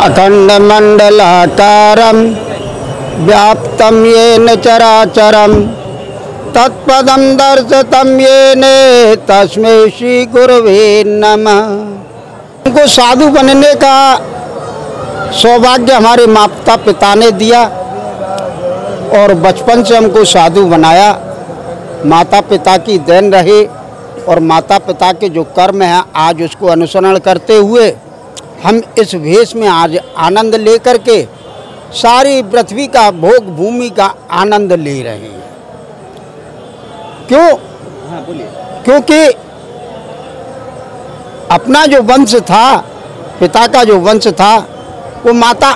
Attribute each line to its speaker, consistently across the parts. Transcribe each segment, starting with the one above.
Speaker 1: अखंडमंडलाकारं व्याप्तं येन चराचरं तत्पदं दर्शितं येन तस्मै श्री गुरवे नमः। उनको साधु बनने का सौभाग्य हमारे माता पिता ने दिया और बचपन से हमको साधु बनाया। माता पिता की देन रहे और माता पिता के जो कर्म हैं आज उसको अनुसरण करते हुए हम इस भेष में आज आनंद लेकर के सारी पृथ्वी का भोग भूमि का आनंद ले रहे हैं। क्यों? हाँ बोलिए। क्योंकि अपना जो वंश था, पिता का जो वंश था, वो माता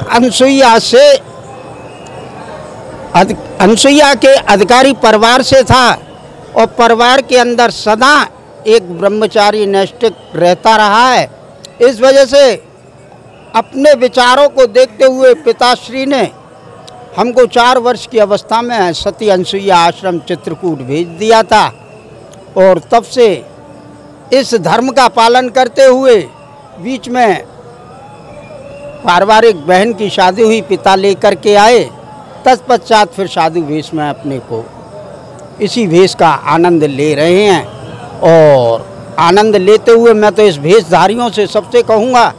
Speaker 1: अनसुईया के अधिकारी परिवार से था और परिवार के अंदर सदा एक ब्रह्मचारी नैष्ठिक रहता रहा है। इस वजह से अपने विचारों को देखते हुए पिताश्री ने हमको 4 वर्ष की अवस्था में सती अनसुईया आश्रम चित्रकूट भेज दिया था और तब से इस धर्म का पालन करते हुए बीच में पारिवारिक बहन की शादी हुई, पिता लेकर के आए। तत्पश्चात फिर साधु भेष में अपने को इसी भेष का आनंद ले रहे हैं और आनंद लेते हुए मैं तो इस भेषधारियों से सबसे कहूँगा,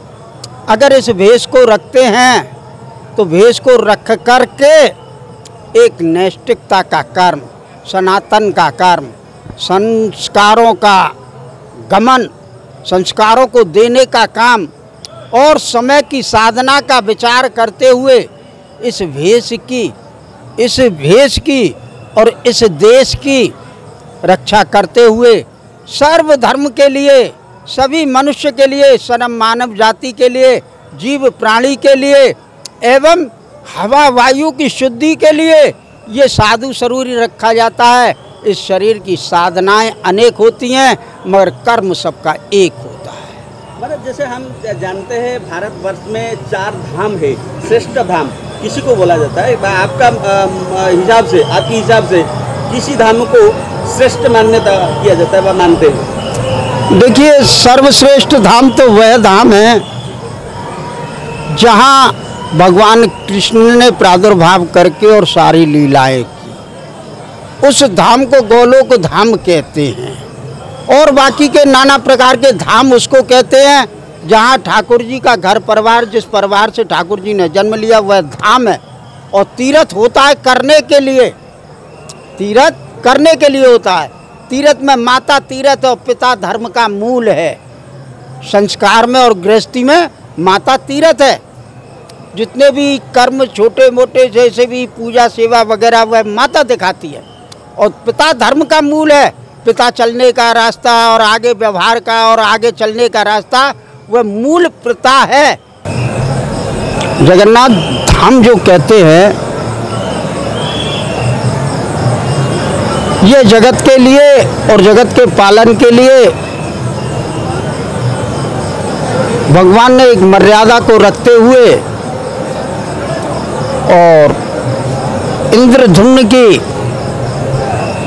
Speaker 1: अगर इस भेष को रखते हैं तो भेष को रख करके एक नैष्ठिकता का कर्म, सनातन का कर्म, संस्कारों का गमन, संस्कारों को देने का काम और समय की साधना का विचार करते हुए इस भेष की और इस देश की रक्षा करते हुए सर्वधर्म के लिए, सभी मनुष्य के लिए, सर्व मानव जाति के लिए, जीव प्राणी के लिए एवं हवा वायु की शुद्धि के लिए ये साधु शरीर रखा जाता है। इस शरीर की साधनाएं अनेक होती हैं मगर कर्म सबका एक होता है।
Speaker 2: मतलब जैसे हम जानते हैं भारतवर्ष में 4 धाम है, श्रेष्ठ धाम किसी को बोला जाता है। आपका हिसाब से, आपके हिसाब से किसी धाम को श्रेष्ठ मान्यता किया जाता है, वह मानते हैं?
Speaker 1: देखिए, सर्वश्रेष्ठ धाम तो वह धाम है जहाँ भगवान कृष्ण ने प्रादुर्भाव करके और सारी लीलाएं की। उस धाम को गोलोक धाम कहते हैं और बाकी के नाना प्रकार के धाम उसको कहते हैं जहाँ ठाकुर जी का घर परिवार, जिस परिवार से ठाकुर जी ने जन्म लिया वह धाम है। और तीर्थ होता है करने के लिए, तीर्थ करने के लिए होता है। तीर्थ में माता तीर्थ और पिता धर्म का मूल है। संस्कार में और गृहस्थी में माता तीर्थ है। जितने भी कर्म छोटे मोटे जैसे भी पूजा सेवा वगैरह वह माता दिखाती है और पिता धर्म का मूल है। पिता चलने का रास्ता और आगे व्यवहार का और आगे चलने का रास्ता वह मूल पिता है। जगन्नाथ धाम जो कहते हैं ये जगत के लिए और जगत के पालन के लिए भगवान ने एक मर्यादा को रखते हुए और इंद्रधुम्न की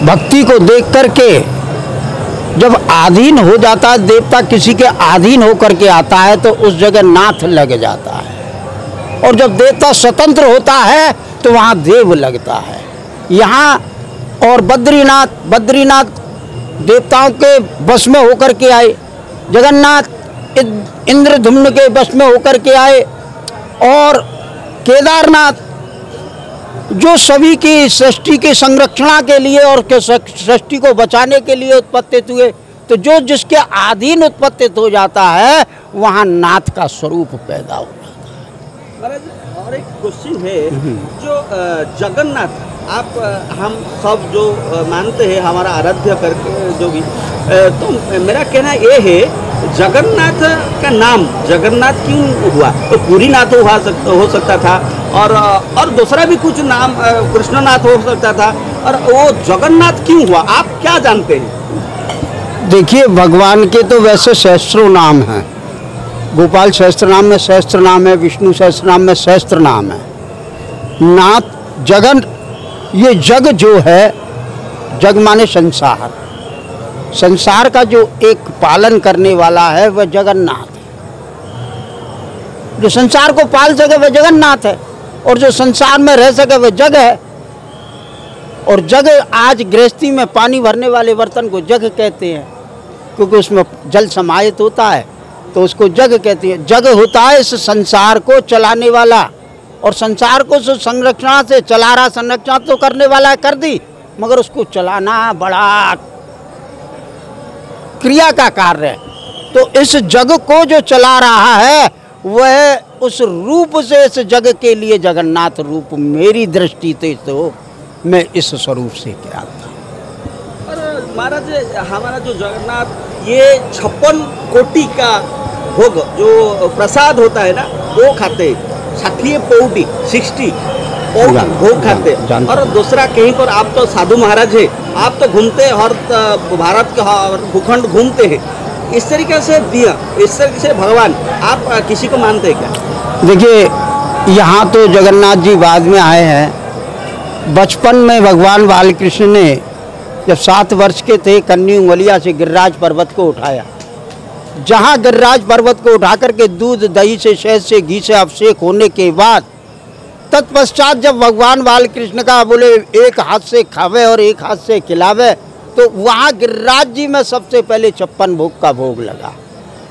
Speaker 1: भक्ति को देख करके जब अधीन हो जाता है देवता, किसी के अधीन होकर के आता है तो उस जगह नाथ लग जाता है और जब देवता स्वतंत्र होता है तो वहाँ देव लगता है। यहाँ और बद्रीनाथ देवताओं के वश में होकर के आए, जगन्नाथ इंद्रधुम्न के वश में होकर के आए और केदारनाथ जो सभी की सृष्टि की संरक्षणा के लिए और सृष्टि को बचाने के लिए उत्पत्तित हुए। तो जो जिसके अधीन उत्पत्तित हो जाता है वहाँ नाथ का स्वरूप पैदा हो जाता है।
Speaker 2: और एक क्वेश्चन है, जो जगन्नाथ आप हम सब जो मानते हैं हमारा आराध्य करके जो भी, तो मेरा कहना ये है जगन्नाथ का नाम जगन्नाथ क्यों हुआ? तो पुरीनाथ हो सकता था और दूसरा भी कुछ नाम कृष्णनाथ हो सकता था, और वो जगन्नाथ क्यों हुआ? आप क्या जानते हैं?
Speaker 1: देखिए, भगवान के तो वैसे सहस्त्रों नाम हैं। गोपाल सहस्त्र नाम में सहस्त्र नाम है, विष्णु सहस्त्र नाम में सहस्त्र नाम है। नाथ जगन, ये जग जो है, जग माने संसार, संसार का जो एक पालन करने वाला है वह जगन्नाथ है। जो संसार को पाल सके वह जगन्नाथ है, और जो संसार में रह सके वह जग है। और जग, आज गृहस्थी में पानी भरने वाले बर्तन को जग कहते हैं, क्योंकि उसमें जल समाहित होता है, तो उसको जग कहते हैं। जग होता है इस संसार को चलाने वाला, और संसार को संरक्षणा से चला रहा, संरक्षणा तो करने वाला कर दी, मगर उसको चलाना बड़ा क्रिया का कार्य है। तो इस जग को जो चला रहा है वह उस रूप से, इस जग के लिए जगन्नाथ रूप मेरी दृष्टि से तो मैं इस स्वरूप से क्या था।
Speaker 2: और महाराज, हमारा जो जगन्नाथ ये 56 कोटि का भोग जो प्रसाद होता है ना, वो खाते, 60 पौटी 60 पौटी भोग खाते। और दूसरा कहीं पर आप तो साधु महाराज है, आप तो घूमते हर भारत के भूखंड घूमते हैं, इस तरीके से दिया, इस तरीके से भगवान आप किसी को मानते हैं क्या?
Speaker 1: देखिए, यहाँ तो जगन्नाथ जी बाद में आए हैं। बचपन में भगवान बालकृष्ण ने जब 7 वर्ष के थे, कन्नी उंगलिया से गिरिराज पर्वत को उठाया। जहाँ गिरिराज पर्वत को उठा करके दूध, दही से, शहद से, घी से अभिषेक होने के बाद तत्पश्चात जब भगवान बालकृष्ण का बोले एक हाथ से खावे और एक हाथ से खिलावे, तो वहाँ गिरिराज जी में सबसे पहले 56 भोग का भोग लगा।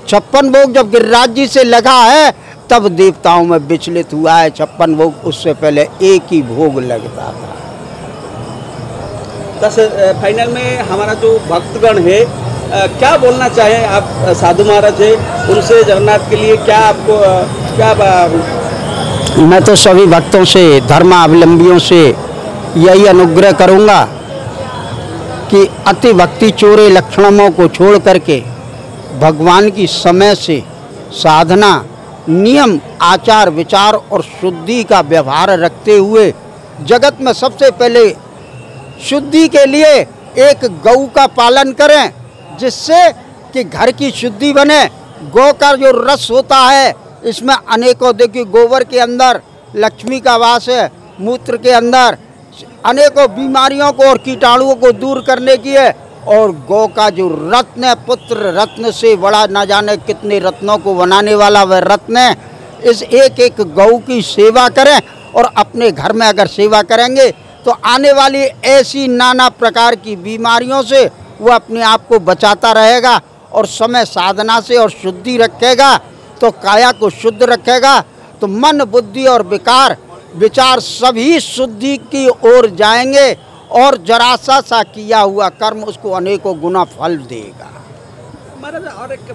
Speaker 1: 56 भोग जब गिरिराज जी से लगा है तब देवताओं में विचलित हुआ है। 56 भोग, उससे पहले एक ही भोग लगता था।
Speaker 2: बस फाइनल में हमारा जो भक्तगण है, क्या बोलना चाहें आप? साधु महाराज है, उनसे जगन्नाथ के लिए क्या आपको क्या
Speaker 1: मैं तो सभी भक्तों से, धर्मावलंबियों से यही अनुग्रह करूँगा कि अति भक्ति चोरे लक्षणों को छोड़ करके भगवान की समय से साधना, नियम, आचार, विचार और शुद्धि का व्यवहार रखते हुए जगत में सबसे पहले शुद्धि के लिए एक गौ का पालन करें, जिससे कि घर की शुद्धि बने। गौ का जो रस होता है, इसमें अनेकों, देखिए गोबर के अंदर लक्ष्मी का वास है, मूत्र के अंदर अनेकों बीमारियों को और कीटाणुओं को दूर करने की है। और गौ का जो रत्न है, पुत्र रत्न से बड़ा न जाने कितने रत्नों को बनाने वाला वह रत्न है। इस एक एक गौ की सेवा करें, और अपने घर में अगर सेवा करेंगे तो आने वाली ऐसी नाना प्रकार की बीमारियों से वो अपने आप को बचाता रहेगा। और समय साधना से और शुद्धि रखेगा तो काया को शुद्ध रखेगा, तो मन, बुद्धि और विचार सभी शुद्धि की ओर जाएंगे, और जरा सा किया हुआ कर्म उसको अनेकों गुना फल देगा।
Speaker 2: महाराज, और एक